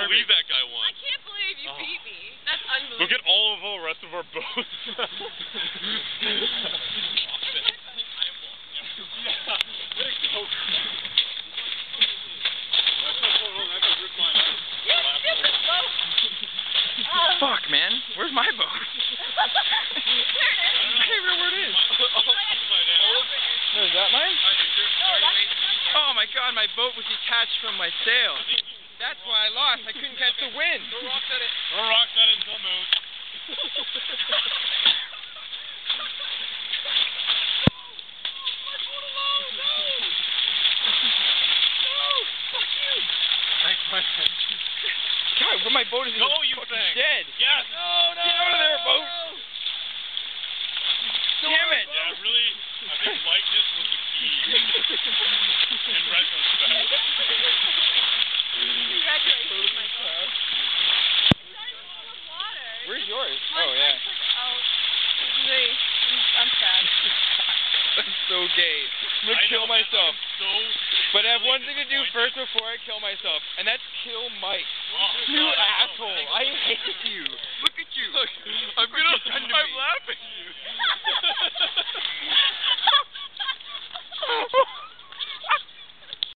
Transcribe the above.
believe that guy won. I can't believe you beat me. That's unbelievable. Look at all of the rest of our boats. Fuck, man. Where's my boat? I can't remember where it is. No, is that mine? Oh my god, my boat was detached from my sail. That's why I lost. I couldn't catch the wind. Throw rocks at it. Throw rocks at it until it moves. God, but my boat is dead. Yes. No. Get out of there, boat. Damn it. Yeah, really, I think lightness was the key. In retrospect. Congratulations, Michael. Where's yours? Oh, yeah. I'm sad. That's so gay. I'm gonna kill myself. But I have one thing to do first before I kill myself, and that's kill Mike.